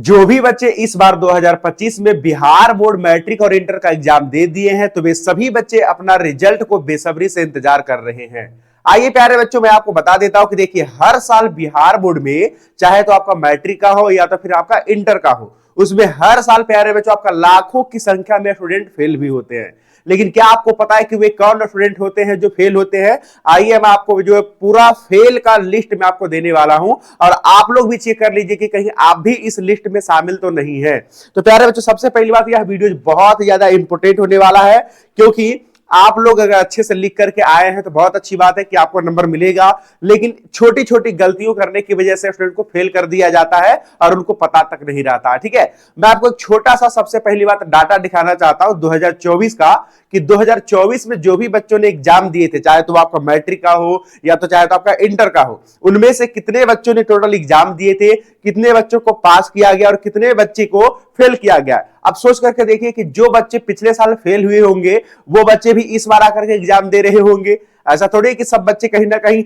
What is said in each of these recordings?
जो भी बच्चे इस बार 2025 में बिहार बोर्ड मैट्रिक और इंटर का एग्जाम दे दिए हैं तो वे सभी बच्चे अपना रिजल्ट को बेसब्री से इंतजार कर रहे हैं। आइए प्यारे बच्चों, मैं आपको बता देता हूं कि देखिए, हर साल बिहार बोर्ड में चाहे तो आपका मैट्रिक का हो या तो फिर आपका इंटर का हो, उसमें हर साल प्यारे बच्चों आपका लाखों की संख्या में स्टूडेंट फेल भी होते हैं। लेकिन क्या आपको पता है कि वे कौन स्टूडेंट होते हैं जो फेल होते हैं? आइए मैं आपको जो पूरा फेल का लिस्ट मैं आपको देने वाला हूं और आप लोग भी चेक कर लीजिए कि कहीं आप भी इस लिस्ट में शामिल तो नहीं है। तो प्यारे बच्चों, सबसे पहली बात, यह वीडियो बहुत ज्यादा इंपोर्टेंट होने वाला है, क्योंकि आप लोग अगर अच्छे से लिख करके आए हैं तो बहुत अच्छी बात है कि आपको नंबर मिलेगा। लेकिन छोटी छोटी गलतियों करने की वजह से स्टूडेंट को फेल कर दिया जाता है और उनको पता तक नहीं रहता है। ठीक है, मैं आपको एक छोटा सा सबसे पहली बात डाटा दिखाना चाहता हूं 2024 का, कि 2024 में जो भी बच्चों ने एग्जाम दिए थे, चाहे तो आपका मैट्रिक का हो या तो चाहे तो आपका इंटर का हो, उनमें से कितने बच्चों ने टोटल एग्जाम दिए थे, कितने बच्चों को पास किया गया और कितने बच्चे को फेल किया गया। अब सोच करके देखिए कि जो बच्चे पिछले साल फेल हुए होंगे वो बच्चे भी इस बार आकर के एग्जाम दे रहे होंगे। ऐसा थोड़ी कि सब बच्चे कहीं ना कहीं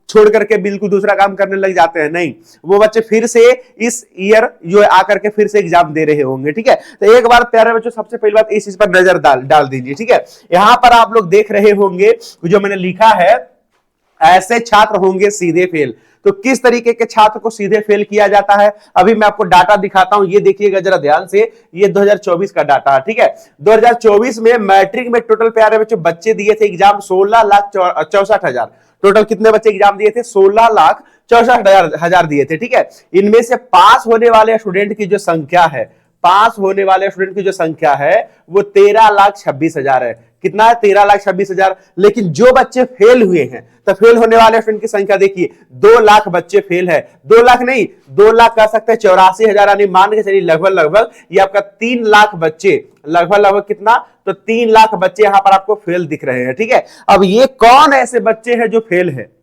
छोड़ करके बिल्कुल दूसरा काम करने लग जाते हैं, नहीं, वो बच्चे फिर से इस ईयर जो आकर के फिर से एग्जाम दे रहे होंगे। ठीक है, तो एक बार प्यारे बच्चों सबसे पहली बात इस चीज पर नजर डाल दीजिए। ठीक है, यहां पर आप लोग देख रहे होंगे जो मैंने लिखा है, ऐसे छात्र होंगे सीधे फेल। तो किस तरीके के छात्र को सीधे फेल किया जाता है, अभी मैं आपको डाटा दिखाता हूं, ये देखिएगा जरा ध्यान से। ये 2024 का डाटा है। ठीक है, 2024 में मैट्रिक में टोटल प्यारे बच्चों बच्चे दिए थे एग्जाम 16,64,000। टोटल कितने बच्चे एग्जाम दिए थे? 16,64,000 दिए थे। ठीक है, इनमें से पास होने वाले स्टूडेंट की जो संख्या है, पास होने वाले स्टूडेंट की जो संख्या है वो 13,26,000 है। कितना है? 13,26,000। लेकिन जो बच्चे फेल हुए हैं, तो फेल होने वाले स्टूडेंट की संख्या देखिए, 2 लाख बच्चे फेल है। 2 लाख नहीं, 2 लाख कह सकते हैं 84,000, यानी मान के चलिए लगभग ये आपका 3 लाख बच्चे, लगभग कितना? तो 3 लाख बच्चे यहां पर आपको फेल दिख रहे हैं। ठीक है, अब ये कौन ऐसे बच्चे हैं जो फेल है?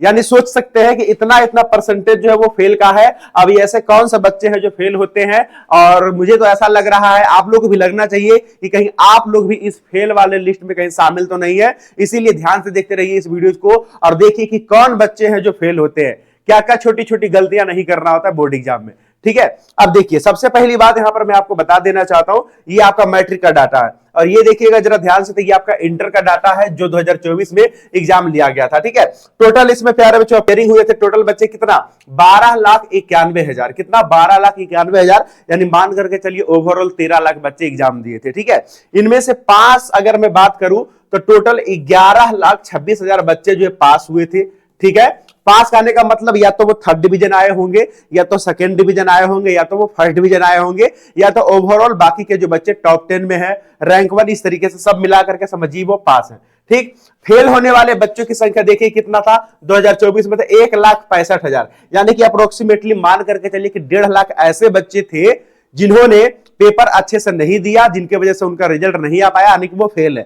यानी सोच सकते हैं कि इतना इतना परसेंटेज जो है वो फेल का है। अब ये ऐसे कौन से बच्चे हैं जो फेल होते हैं? और मुझे तो ऐसा लग रहा है, आप लोग को भी लगना चाहिए कि कहीं आप लोग भी इस फेल वाले लिस्ट में कहीं शामिल तो नहीं है। इसीलिए ध्यान से देखते रहिए इस वीडियो को और देखिए कि कौन बच्चे हैं जो फेल होते हैं, क्या क्या छोटी छोटी गलतियां नहीं करना होता है बोर्ड एग्जाम में। ठीक है, अब देखिए सबसे पहली बात यहां पर मैं आपको बता देना चाहता हूं, ये आपका मैट्रिक का डाटा है और ये देखिएगा जरा ध्यान से, तो ये आपका इंटर का डाटा है जो 2024 में एग्जाम लिया गया था। ठीक है, टोटल इसमें प्यारे बच्चों अपेयरिंग हुए थे टोटल बच्चे कितना? 12,91,000। कितना? 12,91,000, यानी मान करके चलिए ओवरऑल 13 लाख बच्चे एग्जाम दिए थे। ठीक है, इनमें से पास अगर मैं बात करूं तो टोटल 11,26,000 बच्चे जो है पास हुए थे। ठीक है, पास आने का मतलब या तो वो 3rd डिवीजन आए होंगे, या तो 2nd डिवीजन आए होंगे, या तो वो 1st डिवीजन आए होंगे, या तो ओवरऑल बाकी के जो बच्चे टॉप 10 में है, रैंक 1, इस तरीके से सब मिला करके समझिए वो पास है। ठीक, फेल होने वाले बच्चों की संख्या देखिए कितना था 2024 में? तो 1,65,000, यानी कि अप्रोक्सीमेटली मान करके चलिए कि 1.5 लाख ऐसे बच्चे थे जिन्होंने पेपर अच्छे से नहीं दिया, जिनके वजह से उनका रिजल्ट नहीं आ पाया, यानी कि वो फेल है।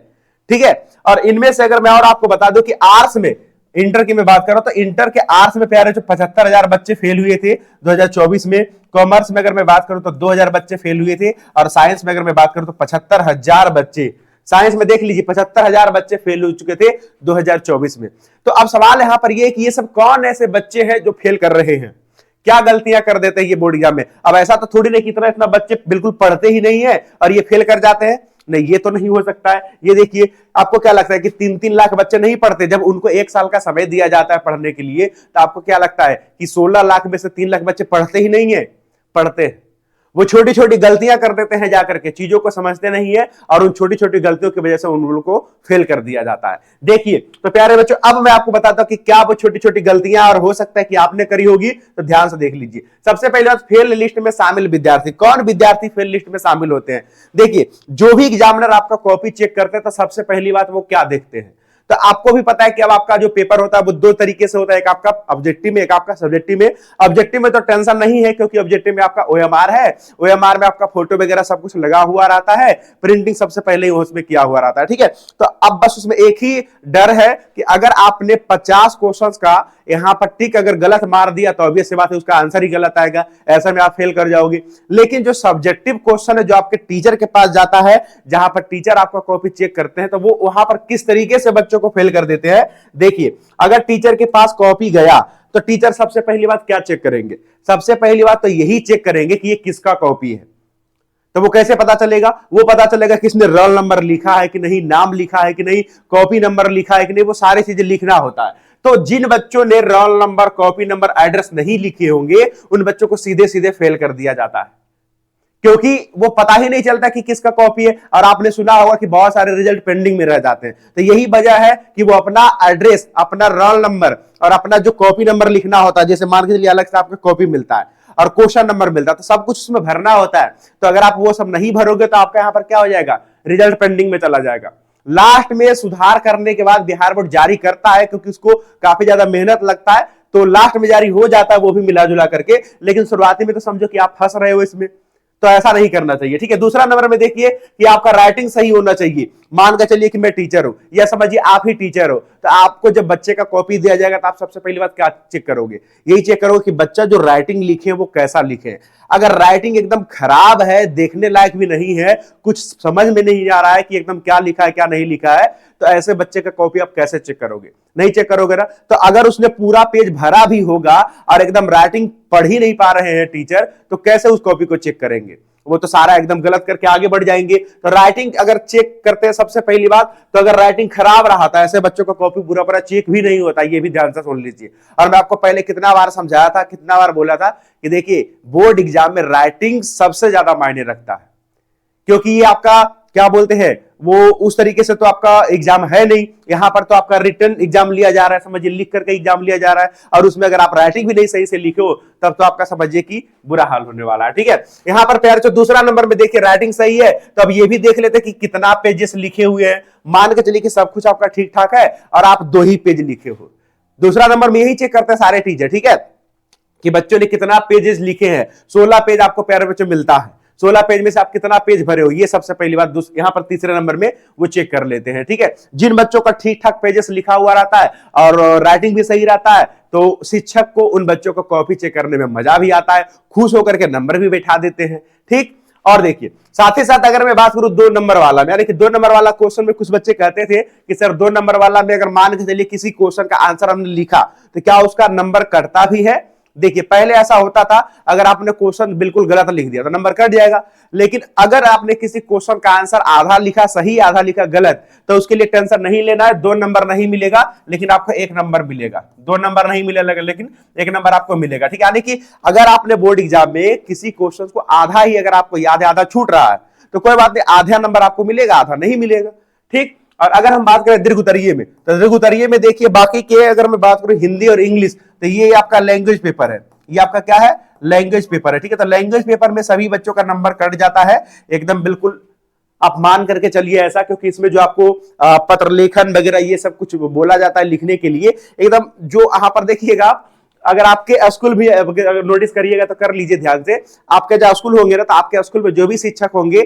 ठीक है, और इनमें से अगर मैं और आपको बता दूं कि आर्ट्स में, इंटर की मैं बात कर रहा हूं तो इंटर के आर्ट्स में प्यारे जो 75,000 बच्चे फेल हुए थे 2024 में। कॉमर्स में अगर मैं बात करूं तो 2,000 बच्चे फेल हुए थे और साइंस में अगर मैं बात करूं तो 75,000 बच्चे, साइंस में देख लीजिए 75,000 बच्चे फेल हो चुके थे 2024 में। तो अब सवाल यहां पर यह कि ये सब कौन ऐसे बच्चे हैं जो फेल कर रहे हैं, क्या गलतियां कर देते हैं ये बोर्ड एग्जाम में? अब ऐसा तो थोड़ी नहीं कि इतना बच्चे बिल्कुल पढ़ते ही नहीं है और ये फेल कर जाते हैं, नहीं, ये तो नहीं हो सकता है। ये देखिए, आपको क्या लगता है कि 3-3 लाख बच्चे नहीं पढ़ते? जब उनको 1 साल का समय दिया जाता है पढ़ने के लिए, तो आपको क्या लगता है कि 16 लाख में से 3 लाख बच्चे पढ़ते ही नहीं है? पढ़ते हैं। वो छोटी छोटी गलतियां कर देते हैं, जाकर के चीजों को समझते नहीं है और उन छोटी छोटी गलतियों की वजह से उन लोगों को फेल कर दिया जाता है। देखिए तो प्यारे बच्चों, अब मैं आपको बताता हूं कि क्या वो छोटी छोटी गलतियां और हो सकता है कि आपने करी होगी, तो ध्यान से देख लीजिए। सबसे पहले बात, फेल लिस्ट में शामिल विद्यार्थी। कौन विद्यार्थी फेल लिस्ट में शामिल होते हैं? देखिए, जो भी एग्जामिनर आपका कॉपी चेक करते हैं तो सबसे पहली बात वो क्या देखते हैं, तो आपको भी पता है कि अब आपका जो पेपर होता है वो 2 तरीके से होता है, एक आपका ऑब्जेक्टिव में, एक आपका सब्जेक्टिव में। ऑब्जेक्टिव में तो टेंशन नहीं है क्योंकि ऑब्जेक्टिव में आपका ओएमआर है, ओएमआर में आपका फोटो वगैरह सब कुछ लगा हुआ रहता है, प्रिंटिंग सबसे पहले ही उसमें किया हुआ रहता है। ठीक है, तो अब बस उसमें एक ही डर है कि अगर आपने 50 क्वेश्चंस का यहां पर टिक अगर गलत मार दिया तो ऑब्वियस सी बात है उसका आंसर ही गलत आएगा, ऐसा में आप फेल कर जाओगे। लेकिन जो सब्जेक्टिव क्वेश्चन है जो आपके टीचर के पास जाता है, जहां पर टीचर आपका कॉपी चेक करते हैं, तो वो वहां पर किस तरीके से बच्चों को फेल कर देते हैं। देखिए, अगर टीचर के पास कॉपी गया तो टीचर सबसे पहली बात क्या चेक करेंगे, सबसे पहली बात तो यही चेक करेंगे कि ये किसका कॉपी है। तो वो कैसे पता चलेगा, वो पता चलेगा कि इसमें रोल नंबर लिखा है कि नहीं, नाम लिखा है कि नहीं, कॉपी नंबर लिखा है कि नहीं, वो सारी चीजें लिखना होता है। तो जिन बच्चों ने roll number, copy number, address नहीं लिखे होंगे उन बच्चों को सीधे सीधे फेल कर दिया जाता है, क्योंकि वो पता ही नहीं चलता कि किसका कॉपी है। और आपने सुना होगा कि बहुत सारे रिजल्ट पेंडिंग में रह जाते हैं, तो यही वजह है कि वो अपना एड्रेस, अपना रोल नंबर और अपना जो कॉपी नंबर लिखना होता है, जैसे मान के चलिए अलग से आपको कॉपी मिलता है और क्वेश्चन नंबर मिलता है, तो सब कुछ उसमें भरना होता है। तो अगर आप वो सब नहीं भरोगे तो आपका यहां पर क्या हो जाएगा, रिजल्ट पेंडिंग में चला जाएगा। लास्ट में सुधार करने के बाद बिहार बोर्ड जारी करता है, क्योंकि उसको काफी ज्यादा मेहनत लगता है, तो लास्ट में जारी हो जाता है वो भी मिला जुला करके। लेकिन शुरुआती में तो समझो कि आप फंस रहे हो इसमें, तो ऐसा नहीं करना चाहिए, ठीक है। दूसरा नंबर में देखिए कि आपका राइटिंग सही होना चाहिए। मान के चलिए कि मैं टीचर हूं, या समझिए आप ही टीचर हो, तो आपको जब बच्चे का कॉपी दिया जाएगा तो आप सबसे पहली बात क्या चेक करोगे, यही चेक करोगे कि बच्चा जो राइटिंग लिखे वो कैसा लिखे। अगर राइटिंग एकदम खराब है, देखने लायक भी नहीं है, कुछ समझ में नहीं आ रहा है कि एकदम क्या लिखा है क्या नहीं लिखा है, तो ऐसे बच्चे का कॉपी आप कैसे चेक करोगे, नहीं चेक करोगे ना। तो अगर उसने पूरा पेज भरा भी होगा और एकदम राइटिंग पढ़ ही नहीं पा रहे हैं टीचर, तो कैसे उस कॉपी को चेक करेंगे, वो तो सारा एकदम गलत करके आगे बढ़ जाएंगे। तो राइटिंग अगर चेक करते हैं सबसे पहली बात, तो अगर राइटिंग खराब रहा था ऐसे बच्चों का कॉपी पूरा पूरा चेक भी नहीं होता, ये भी ध्यान से सुन लीजिए। और मैं आपको पहले कितना बार समझाया था, कितना बार बोला था कि देखिए बोर्ड एग्जाम में राइटिंग सबसे ज्यादा मायने रखता है, क्योंकि ये आपका क्या बोलते हैं, वो उस तरीके से तो आपका एग्जाम है नहीं, यहां पर तो आपका रिटर्न एग्जाम लिया जा रहा है, समझिए लिख करके एग्जाम लिया जा रहा है, और उसमें अगर आप राइटिंग भी नहीं सही से लिखे हो तब तो आपका समझिए कि बुरा हाल होने वाला है, ठीक है। यहां पर प्यार, दूसरा नंबर में देखिए राइटिंग सही है, तो अब ये भी देख लेते कि कितना पेजेस लिखे हुए हैं। मान के चलिए कि सब कुछ आपका ठीक ठाक है और आप 2 ही पेज लिखे हो। दूसरा नंबर में यही चेक करते हैं सारे टीचर, ठीक है, कि बच्चों ने कितना पेजेस लिखे हैं। 16 पेज आपको प्यारे बच्चों मिलता है, 16 पेज में से आप कितना पेज भरे हो, ये सबसे पहली बात यहां पर तीसरे नंबर में वो चेक कर लेते हैं, ठीक है। जिन बच्चों का ठीक ठाक पेजेस लिखा हुआ रहता है और राइटिंग भी सही रहता है, तो शिक्षक को उन बच्चों को कॉपी चेक करने में मजा भी आता है, खुश होकर के नंबर भी बैठा देते हैं, ठीक। और देखिए साथ ही साथ अगर मैं बात करूं 2 नंबर वाला में, यानी कि 2 नंबर वाला क्वेश्चन में कुछ बच्चे कहते थे कि सर 2 नंबर वाला में अगर मान के चलिए किसी क्वेश्चन का आंसर हमने लिखा तो क्या उसका नंबर कटता भी है। देखिए पहले ऐसा होता था, अगर आपने क्वेश्चन बिल्कुल गलत लिख दिया तो नंबर कट जाएगा, लेकिन अगर आपने किसी क्वेश्चन का आंसर आधा लिखा सही आधा लिखा गलत, तो उसके लिए टेंशन नहीं लेना है, 2 नंबर नहीं मिलेगा, लेकिन आपको 1 नंबर मिलेगा। 2 नंबर नहीं मिलेगा लेकिन 1 नंबर आपको मिलेगा, ठीक है। यानी कि अगर आपने बोर्ड एग्जाम में किसी क्वेश्चन को आधा ही अगर आपको याद है, आधा छूट रहा है, तो कोई बात नहीं, आधा नंबर आपको मिलेगा, आधा नहीं मिलेगा, ठीक। और अगर हम बात करें दीर्घ उत्तरीय में, तो दीर्घ उत्तरीय में देखिए बाकी के, अगर मैं बात करूं हिंदी और इंग्लिश, तो ये आपका लैंग्वेज पेपर है, ये आपका क्या है, लैंग्वेज पेपर है, ठीक है। तो लैंग्वेज पेपर में सभी बच्चों का नंबर कट जाता है एकदम, बिल्कुल आप मान करके चलिए ऐसा, क्योंकि इसमें जो आपको पत्र लेखन वगैरह ये सब कुछ बोला जाता है लिखने के लिए, एकदम जो यहाँ पर देखिएगा आप, अगर आपके स्कूल भी नोटिस करिएगा तो कर लीजिए ध्यान से, आपके जो स्कूल होंगे ना, तो आपके स्कूल में जो भी शिक्षक होंगे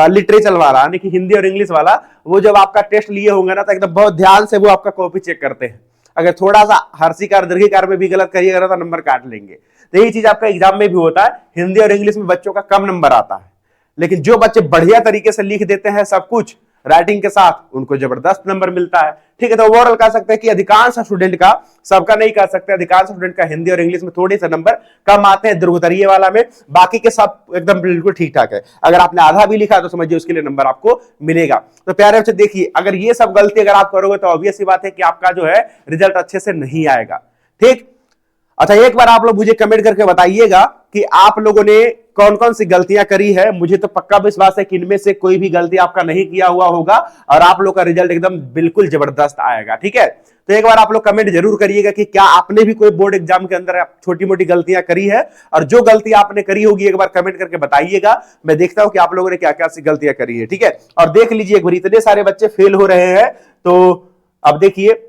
लिटरेचर वाला यानी कि हिंदी और इंग्लिश वाला, वो जब आपका टेस्ट लिए होंगे ना, तो एकदम बहुत ध्यान से वो आपका कॉपी चेक करते हैं। अगर थोड़ा सा हर्षिकार दीर्घिकार में भी गलत करिएगा तो नंबर काट लेंगे। तो यही चीज आपका एग्जाम में भी होता है, हिंदी और इंग्लिश में बच्चों का कम नंबर आता है, लेकिन जो बच्चे बढ़िया तरीके से लिख देते हैं सब कुछ राइटिंग के साथ, उनको जबरदस्त नंबर मिलता है, ठीक है। तो ओवरऑल कह सकते हैं कि अधिकांश स्टूडेंट का, सबका नहीं कह सकते, अधिकांश स्टूडेंट का हिंदी और इंग्लिश में थोड़े से नंबर कम आते हैं, दीर्घ उत्तरीय वाला में, बाकी के सब एकदम बिल्कुल ठीक ठाक है। अगर आपने आधा भी लिखा तो समझिए उसके लिए नंबर आपको मिलेगा। तो प्यारे बच्चे देखिए, अगर ये सब गलती अगर आप करोगे तो ऑब्वियस सी बात है कि आपका जो है रिजल्ट अच्छे से नहीं आएगा, ठीक। अच्छा एक बार आप लोग मुझे कमेंट करके बताइएगा कि आप लोगों ने कौन कौन सी गलतियां करी है। मुझे तो पक्का विश्वास है कि इनमें से कोई भी गलती आपका नहीं किया हुआ होगा और आप लोग का रिजल्ट एकदम बिल्कुल जबरदस्त आएगा, ठीक है। तो एक बार आप लोग कमेंट जरूर करिएगा कि क्या आपने भी कोई बोर्ड एग्जाम के अंदर छोटी मोटी गलतियां करी है, और जो गलती आपने करी होगी एक बार कमेंट करके बताइएगा। मैं देखता हूं कि आप लोगों ने क्या क्या सी गलतियां करी है, ठीक है। और देख लीजिए एक बार, इतने सारे बच्चे फेल हो रहे हैं, तो अब देखिए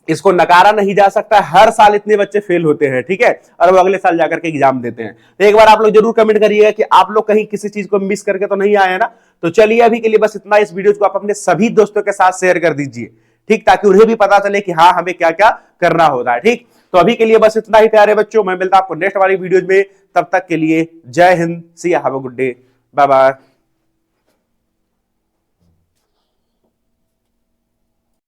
इसको नकारा नहीं जा सकता, हर साल इतने बच्चे फेल होते हैं, ठीक है, और वो अगले साल जाकर के एग्जाम देते हैं। तो एक बार आप लोग जरूर कमेंट करिएगा कि आप लोग कहीं किसी चीज को मिस करके तो नहीं आए ना। तो चलिए अभी के लिए बस इतना, इस वीडियो को आप अपने सभी दोस्तों के साथ शेयर कर दीजिए, ठीक, ताकि उन्हें भी पता चले कि हाँ हमें क्या क्या करना होता है। ठीक, तो अभी के लिए बस इतना ही प्यारे बच्चों, मैं मिलता हूं आपको नेक्स्ट वाली वीडियोज में। तब तक के लिए जय हिंद, see have a good day, bye bye.